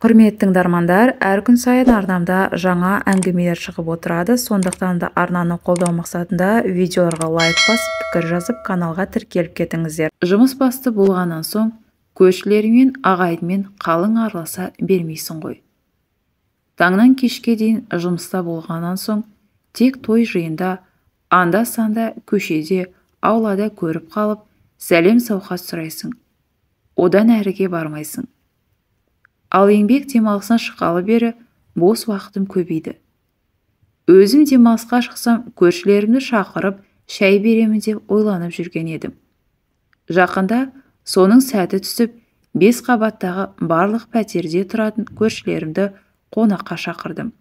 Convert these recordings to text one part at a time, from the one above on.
Құрметті тыңдармандар, әр күн сайын арнамда жаңа әңгімелер шығып отырады. Сондықтан да арнаны қолдау мақсатында видеоларға лайк басып, пікір жазып, каналға тіркеліп кетіңіздер. Жұмыс басты болғаннан соң, көршілермен, ағайынмен қалың араласа бермейсің ғой. Таңнан кешке дейін жұмыста болғаннан соң, тек той жиында, анда-санда көшеде, аулада көріп қалып, сәлем сауқат сұрайсың. Одан әріге бармайсың. Ал еңбек демалысына шыққалы бері бос уақытым көбейді. Өзім демалысқа шықсам, көршілерімді шақырып, шәй беремін деп ойланып жүрген едім. Жақында соның сәті түсіп, 5 қабаттағы барлық пәтерде тұратын көршілерімді қонаққа шақырдым.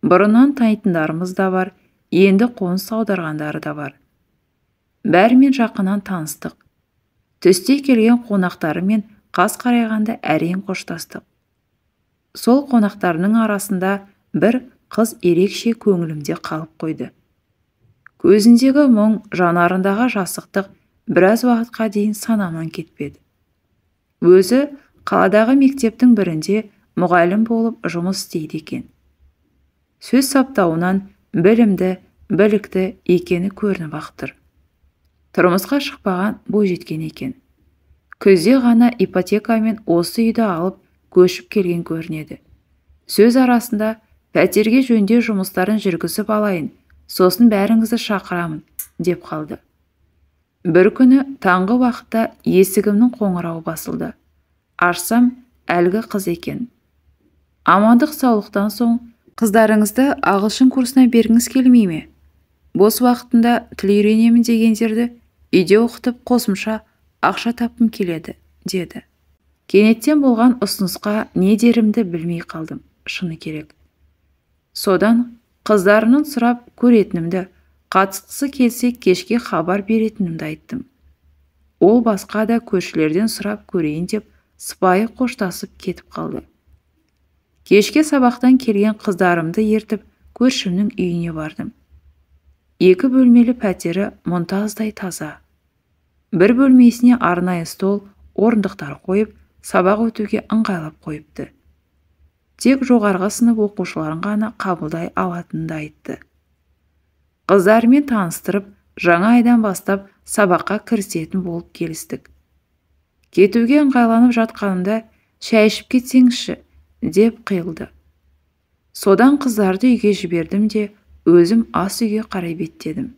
Бұрыннан танитындарымыз да бар, енді қоныс аударғандары да бар. Бәрімен жақыннан таныстық. Түсте келген қонақтарымен қас қарайғанда әрең қоштастық. Сол қонақтарының арасында бір қыз ерекше көңілімде қалып қойды. Көзіндегі мұң, жанарындағы жасықтық біраз уақытқа дейін санамнан кетпеді. Өзі қаладағы мектептің бірінде мұғалім болып жұмыс істейді екен. Сөз саптауынан білімді, білікті екені көрініп ақ тұр. Тұрмысқа шықпаған бойжеткен екен. Күзде ғана ипотекамен осы үйді алып көшіп келген көрінеді. Сөз арасында пәтерге жөндеу жұмыстарын жүргізіп алайын, сосын бәріңізді шақырамын, деп қалды. Бір күні таңғы уақытта есігімнің қоңырауы басылды. Ашсам, әлгі қыз екен. Амандық саулықтан соң, қыздарыңызды ағылшын курсына бергіңіз келмей ме? Бос уақытында тіл үйренемін дегендерді үйде оқытып қосымша ақша тапқым келеді, деді. Кенеттен болған ұсынысқа не дерімді білмей қалдым, шыны керек. Содан қыздарының сұрап көретінімді, қатысқысы келсе кешке хабар беретінімді айттым. Ол басқа да көршілерден сұрап көрейін деп сыпайы қоштасып кетіп қалды. Кешке сабақтан келген қыздарымды ертіп көршімнің үйіне бардым. 2 бөлмелі пәтері мұнтаздай таза. Бір бөлмесіне арнайы стол, орындықтар қойып, сабақ өтуге ыңғайлап қойыпты. Тек жоғарғы сынып оқушыларын ғана қабылдай алатынын айтты. Қыздармен таныстырып, жаңа айдан бастап сабаққа кірісетін болып келістік. Кетуге ыңғайланып жатқанымда, шәй ішіп кетсеңізші, деп қиылды. Содан қыздарды үйге жібердім де, өзім ас үйге қарай беттедім.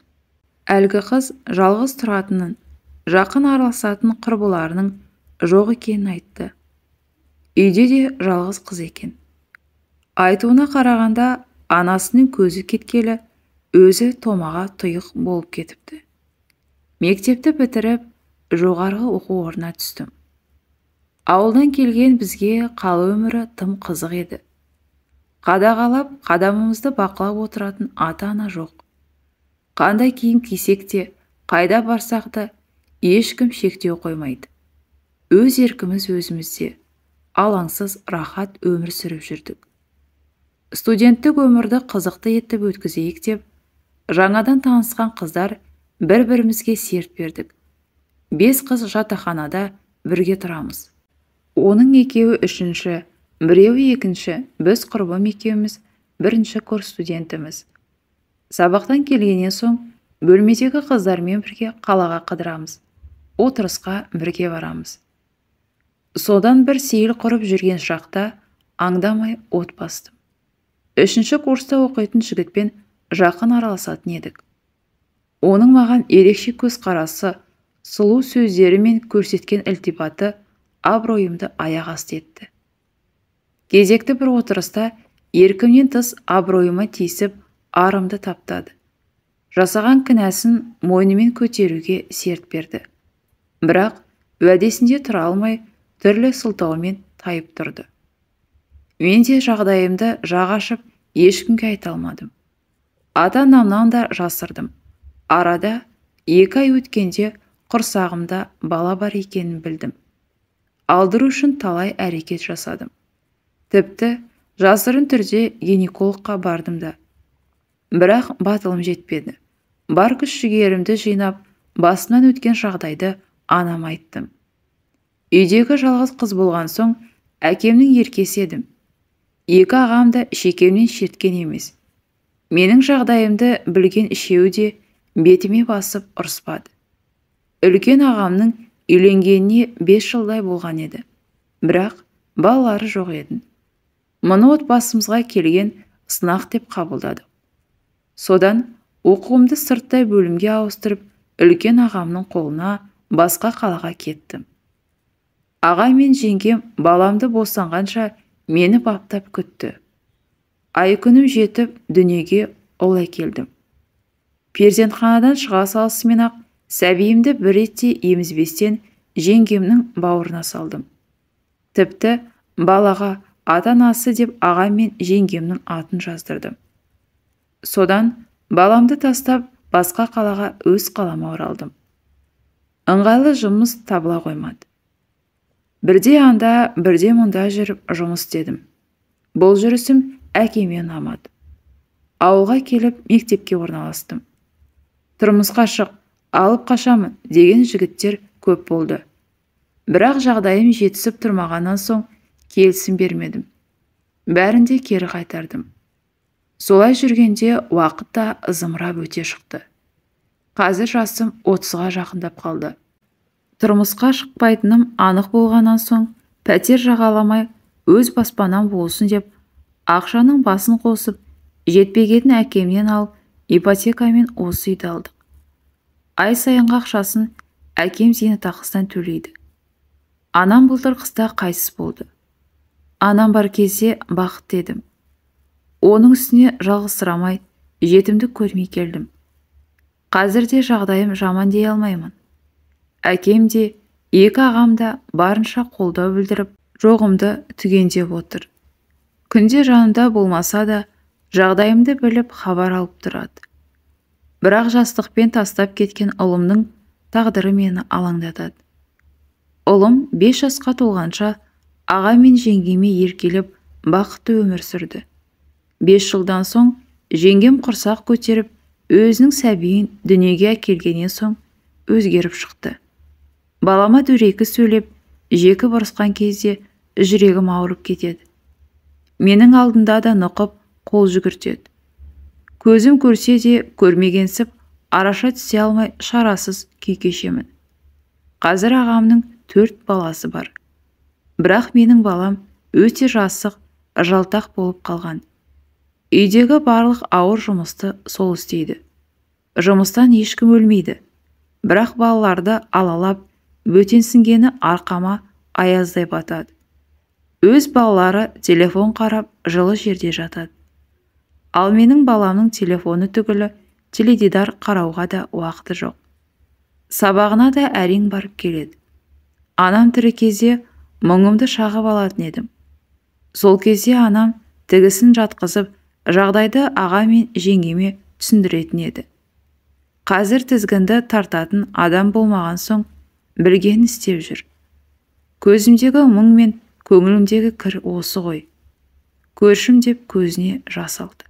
Әлгі қыз жалғыз тұратынын, жақын араласатын құрбыларының жоқ екенін айтты. Үйде де жалғыз қыз екен. Айтуына қарағанда, анасының көзі кеткелі, өзі томаға тұйық болып кетіпті. Мектепті бітіріп, жоғарғы оқу орнына түстім. Ауылдан келген бізге қала өмірі тым қызық еді. Қадағалап, қадамымызды бақылап отыратын ата-ана жоқ. Қандай киім кисек те, қайда барсақ та, ешкім шектеу қоймайды. Өз еркіміз өзімізде, алаңсыз рахат өмір сүріп жүрдік. Студенттік өмірді қызықты етіп өткізейік деп, жаңадан танысқан қыздар бір-бірімізге серт бердік. 5 қыз жатақханада бірге тұрамыз. Оның 2-і 3-ші, 1-і 2-ші, біз құрбым екеуміз 1-ші курс студентіміз. Сабақтан келгеннен соң, бөлмедегі қыздармен бірге қалаға қыдырамыз. Отырысқа бірге барамыз. Содан бір сейіл құрып жүрген шақта аңдамай от бастым. 3-ші курста оқитын жігітпен жақын араласатын едік. Оның маған ерекше көзқарасы, сұлу сөздері мен көрсеткен ілтипаты абыройымды аяқ асты етті. Кезекті бір отырыста еркімнен тыс абыройыма тиісіп, арымды таптады. Жасаған кінәсін мойнымен көтеруге серт берді. Бірақ уәдесінде тұра алмай, түрлі сылтаумен тайып тұрды. Мен де жағдайымды жақ ашып, ешкімге айта алмадым. Ата-анамнан да жасырдым. Арада 2 ай өткенде құрсағымда бала бар екенін білдім. Алдыру үшін талай әрекет жасадым. Тіпті жасырын түрде гинекологқа бардым да. Бірақ батылым жетпеді. Бар күш-жігерімді жинап, басымнан өткен жағдайды анама айттым. Үйдегі жалғыз қыз болған соң, әкемнің еркесі едім. Екі ағам да шекемнен шерткен емес. Менің жағдайымды білген үшеуі де бетіме басып ұрыспады. Үлкен ағамның үйленгеніне 5 жылдай болған еді. Бірақ балалары жоқ еді. Мұны отбасымызға келген сынақ деп қабылдадық. Содан оқуымды сырттай бөлімге ауыстырып, үлкен ағамның қолына басқа қалаға кеттім. Ағай мен жеңгем баламды босанғанша мені баптап күтті. Ай күнім жетіп, дүниеге ұл әкелдім. Перзентханадан шыға салысымен-ақ сәбиімді бір ретте емізбестен жеңгемнің бауырына салдым. Тіпті балаға ата-анасы деп ағай мен жеңгемнің атын жаздырдым. Содан баламды тастап басқа қалаға өз қалама оралдым. Ыңғайлы жұмыс табыла қоймады. Бірде анда, бірде мұнда жүріп жұмыс істедім. Бұл жүрісім әкеме ұнамады. Ауылға келіп мектепке орналастым. Тұрмысқа шық, алып қашамын деген жігіттер көп болды. Бірақ жағдайым жетісіп тұрмағаннан соң келісім бермедім. Бәрінде кері қайтардым. Солай жүргенде уақыт та зымырап өте шықты. Қазір жасым 30-ға жақындап қалды. Тұрмысқа шықпайтыным анық болғаннан соң пәтер жағаламай өз баспанам болсын деп ақшаның басын қосып, жетпегетін әкемнен алып, ипотекамен осы үйді алдық. Ай сайынғы ақшасын әкем зейнетақысынан төлейді. Анам былтыр қыста қайтыс болды. Анам бар кезде бақытты едім. Оның үстіне жалғызсырамай, жетімдік көрмей келдім. Қазірде жағдайым жаман дей алмаймын. Әкем де, екі ағам да барынша қолдау білдіріп, жоғымды түгендеп отыр. Күнде жанымда болмаса да, жағдайымды біліп хабар алып тұрады. Бірақ жастықпен тастап кеткен ұлымның тағдыры мені алаңдатады. Ұлым 5 жасқа толғанша аға мен жеңгеме еркелеп бақытты өмір сүрді. 5 жылдан соң жеңгем құрсақ көтеріп, өзінің сәбиін дүниеге әкелгеннен соң өзгеріп шықты. Балама дөрекі сөйлеп, жекі бұрысқан кезде жүрегім ауырып кетеді. Менің алдында да нұқып, қол жүгіртеді. Көзім көрсе де көрмегенсіп, араша түсе алмай шарасыз күй кешемін. Қазір ағамның 4 баласы бар. Бірақ менің балам өте жасық, жалтақ болып қалған. Үйдегі барлық ауыр жұмысты сол істейді. Жұмыстан ешкім өлмейді. Бірақ балаларды алалап, бөтенсінгені арқама аяздай батады. Өз балалары телефон қарап, жылы жерде жатады. Ал менің баламның телефоны түгілі теледидар қарауға да уақыты жоқ. Сабағына да әрең барып келеді. Анам тірі кезде мұңымды шағып алатын едім. Сол кезде анам тігісін жатқызып, жағдайды аға мен жеңгеме түсіндіретін еді. Қазір тізгінді тартатын адам болмаған соң білгенін істеп жүр. Көзімдегі мұң мен көңілімдегі кір осы ғой. Көршім деп көзіне жас алды.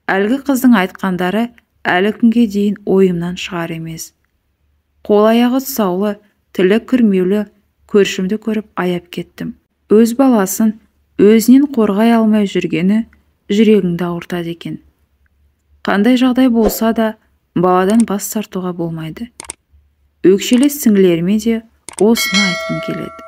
Әлгі қыздың айтқандары әлі күнге дейін ойымнан шығар емес. Қол аяғы тұсаулы, тілі күрмеулі көршімді көріп аяп кеттім. Өз баласын өзінен қорғай алмай жүргені жүрегіңді ауыртады екен. Қандай жағдай болса да баладан бас тартуға болмайды. Өкшелес сіңлілеріме де осыны айтқым келеді.